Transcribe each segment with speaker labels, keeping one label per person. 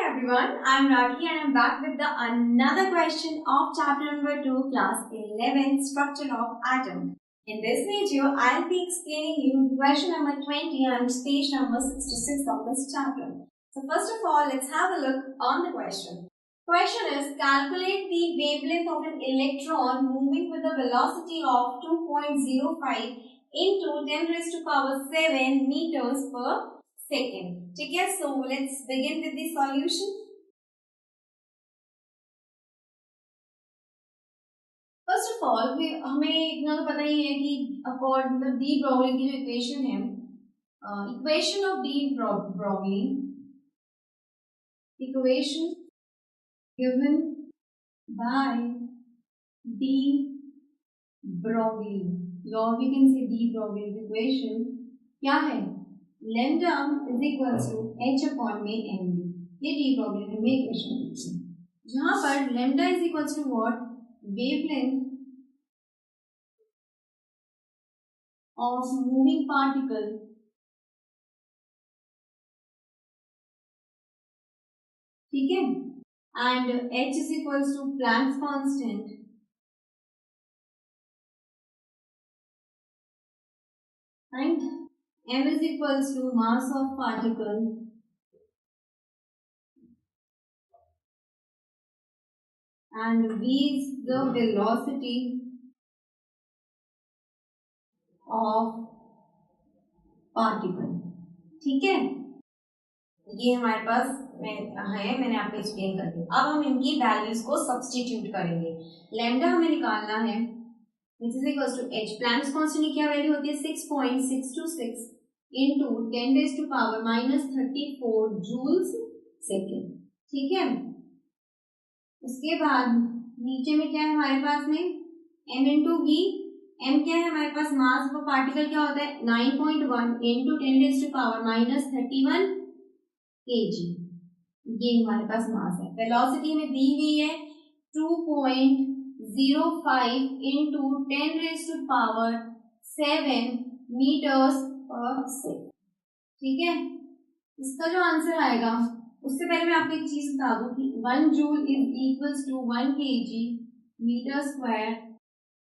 Speaker 1: everyone, I'm Rakhi and I'm back with another question of chapter number 2, class 11, structure of atom. In this video, I'll be explaining you question number 20 and page number 66 of this chapter. So first of all, let's have a look on the question. Question is, calculate the wavelength of an electron moving with a velocity of 2.05 into 10 raised to power 7 meters per second. ठीक है, so let's begin with the solution. First of all, हमें इतना तो पता ही है कि according to de Broglie की जो इक्वेशन है, equation of de Broglie, equation given by de Broglie, or we can say de Broglie equation क्या है? Lambda is equal to h upon में mv. ये डी ब्रोगली में इक्वेशन है, जहां पर lambda is equal to what? Wavelength of moving particle ठीक है, and h is equals to Planck's constant and m is equals to mass of particle and v is the velocity of particle. ठीक है, ये हमारे पास है, मैंने आपको explain कर दिया. अब हम इनकी वैल्यूज को सब्स्टिट्यूट करेंगे. लैम्डा हमें निकालना है, which is equals to h. Planck's constant की क्या वैल्यू होती है? 6.626 into 10 raised to power minus 34 joules second. ठीक है, उसके बाद नीचे में क्या है हमारे पास में? m into v. m क्या है हमारे पास? मास ऑफ पार्टिकल क्या होता है? 9.1 into 10 raised to power minus 31 kg. ये हमारे पास मास है. वेलोसिटी में दी हुई है 2.05 into 10 raised to power 7 meters per second. ठीक है, इसका जो आंसर आएगा, उससे पहले मैं आपको एक चीज बता दूं कि 1 joule is equals to 1 kg metre square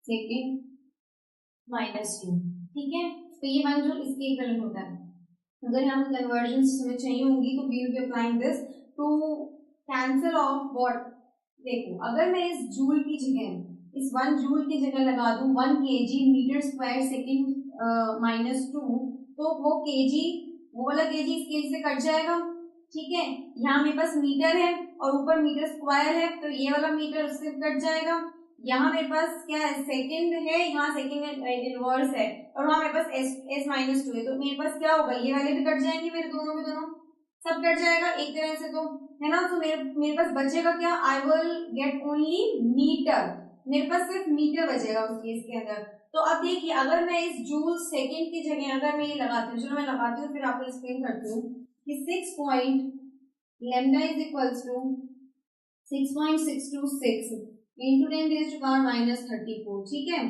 Speaker 1: second minus 2. ठीक है, तो ये 1 जूल इसके इक्वलेंट होता है. अगर हम कन्वर्जन हमें चाहिए होंगी तो we will be applying this to cancel off what. देखो, अगर मैं इस जूल की जगह, इस 1 जूल की जगह लगा दूं 1 kg metre square second minus 2, तो वो kg, वो वाला kg इस kg से कट जाएगा. ठीक है, यहाँ मेरे पास मीटर है और ऊपर मीटर स्क्वायर है, तो ये वाला मीटर उससे कट जाएगा. यहाँ मेरे पास क्या है? सेकंड है, यहाँ सेकंड इनवर्स है, और वहाँ मेरे पास s माइनस 2 है, तो मेरे पास क्या होगा? ये वाले भी कट जाएंगे, मेरे दोनों के दोनों सब कट जाएगा एक तरह से, तो है ना. तो मेरे पास बचेगा क्या? I will get only metre. मेरे पास सिर्फ मीटर बचेगा उस केस के अंदर. तो अब देखिए, अगर मैं इस जूल सेकेंड की जगह अगर मैं ये लगाती हूँ, चलो मैं लगाती हूँ, फिर आपको एक्सप्लेन करती हूँ कि 6 point lambda is equals to 6.626 into 10 raised to power minus 34. ठीक है,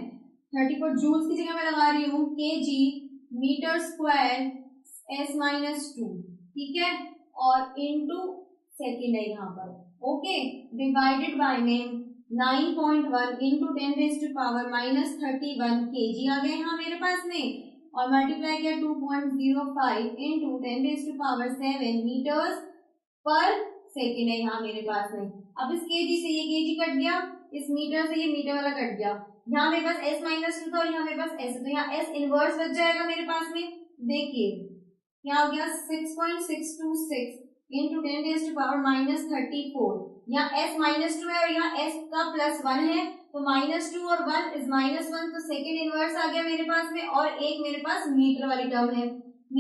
Speaker 1: 34 जूल्स की जगह मैं लगा रही हूँ kg metre square s minus 2. ठीक है, और इंटू सेकेंड है यहाँ पर. ओके, डिवाइडेड बाय में 9.1 into 10 raised to power minus 31 kg आ गए यहाँ मेरे पास में, और मल्टीप्लाई किया 2.05 into 10 raised to power 7 meters पर सेकेंड है यहाँ मेरे पास में. अब इस kg से ये kg कट गया, इस मीटर से ये मीटर वाला कट गया. यहाँ मेरे पास s माइनस 2 था और यहाँ मेरे पास s, तो यहाँ s इनवर्स बच जाएगा मेरे पास में. देखिए क्या हो गया? 6.626 into 10 raised to power minus 34. यहाँ s माइनस 2 है और यहाँ s का प्लस 1 है, तो माइनस 2 और 1 इज माइनस 1, तो सेकेंड इनवर्स आ गया मेरे पास में, और एक मेरे पास मीटर वाली टर्म है.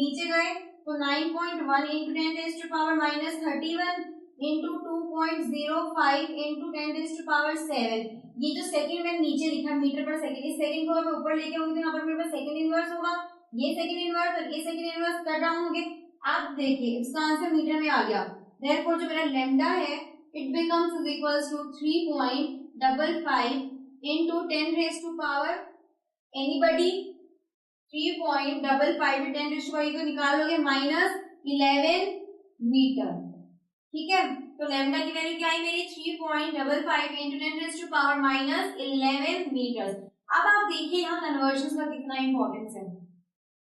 Speaker 1: नीचे गए तो 9.1 into 10 raised to power minus 31 into 2.05 into 10 raised to power 7. ये जो सेकंड मैंने नीचे लिखा मीटर पर सेकंड, इस सेकंड को मैं ऊपर लेके आऊंगी तो यहाँ पर मेरे पास सेकंड इनवर्स होगा. ये सेकंड इनवर्स और ये सेकंड इनवर्स कट डाउन होंगे. अब देखिए इसका आंसर मीटर में आ गया. देयरफॉर जो मेरा लैम्डा है it becomes is equals to 3.55 into 10 raised to power anybody 3.55 10 raised to power को निकाल लोगे माइनस 11 मीटर. ठीक है, तो लैम्डा की वैल्यू क्या है मेरी 3.55 इंटू 10⁻11 मीटर्स। अब आप देखिए यहाँ कन्वर्जन का कितना इंपॉर्टेंस है।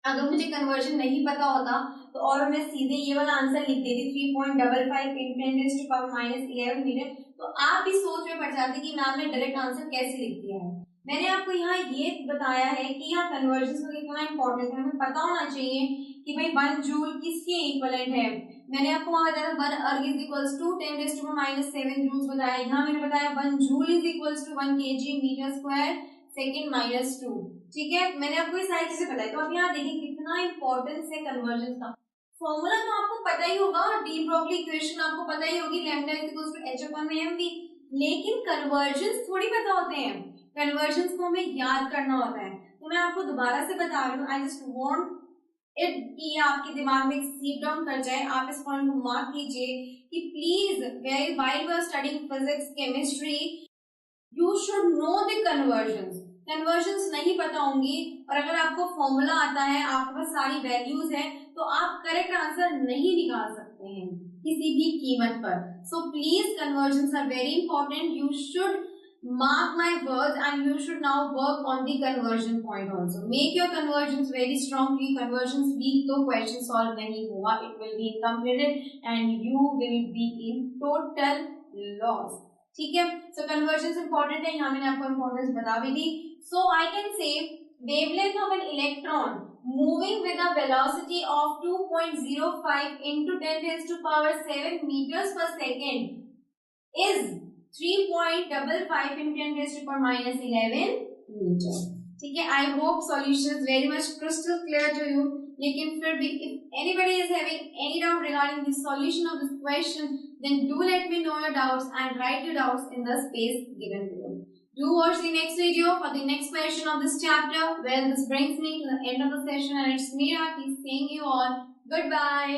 Speaker 1: अगर मुझे कन्वर्जन नहीं पता होता तो और मैं सीधे ये वाला आंसर लिख देती 3.55 इंटू 10⁻11 मीटर, तो आप भी सोच में पड़ जाते कि मैम ने डायरेक्ट आंसर कैसे लिख दिया है। मैंने आपको यहाँ ये बताया है कि यहाँ कन्वर्जन का कितना इंपॉर्टेंट है, हमें पता होना चाहिए कि भाई 1 जूल किसके इक्विवेलेंट है। मैंने आपको वहां बताया 1 अर्ग इज इक्वल्स टू 10⁻⁻7 जूल्स बताया। यहाँ मैंने बताया 1 joule is equals to 1 kg metre square second minus 2। ठीक है, मैंने आपको ये सारी चीजें बताई। तो अब यहाँ देखिए कितना इंपॉर्टेंस है कन्वर्जन का। फॉर्मूला तो आपको पता ही होगा, डी ब्रोगली इक्वेशन आपको पता ही होगी, lambda is equals to h upon mv। लेकिन कन्वर्जन्स थोड़ी पता होते हैं, कन्वर्जन्स को हमें याद करना होता है। तो मैं आपको दोबारा से बता रही हूँ, आई जस्ट वांट इट कि आपके दिमाग में सीप डाउन कर जाए, आप इस पॉइंट को मार्क कीजिए कि please while we are studying physics chemistry you should know the conversions. Conversions नहीं पता होंगी और अगर आपको फॉर्मूला आता है, आपके पास सारी वैल्यूज है, तो आप करेक्ट आंसर नहीं निकाल सकते हैं किसी भी कीमत पर। So please conversions are very important, you should mark my words and you should now work on the conversion point also. Make your conversions very strong. कि conversions weak तो question solve नहीं हुआ, it will be incompleted and you will be in total loss. ठीक है, so conversions important है, यहाँ मैंने आपको importance बता भी दी। So I can say wavelength of an electron moving with a velocity of 2.05 into 10 raised to power 7 meters per second is 3.55 into 10 raised to power minus 11 metre. ठीक है, I hope solution is very much crystal clear to you. लेकिन फिर भी if anybody is having any doubt regarding the solution of this question, then do let me know your doubts and write your doubts in the space given below. Do watch the next video for the next question of this chapter. Well, this brings me to the end of the session and it's me Raki saying you all goodbye.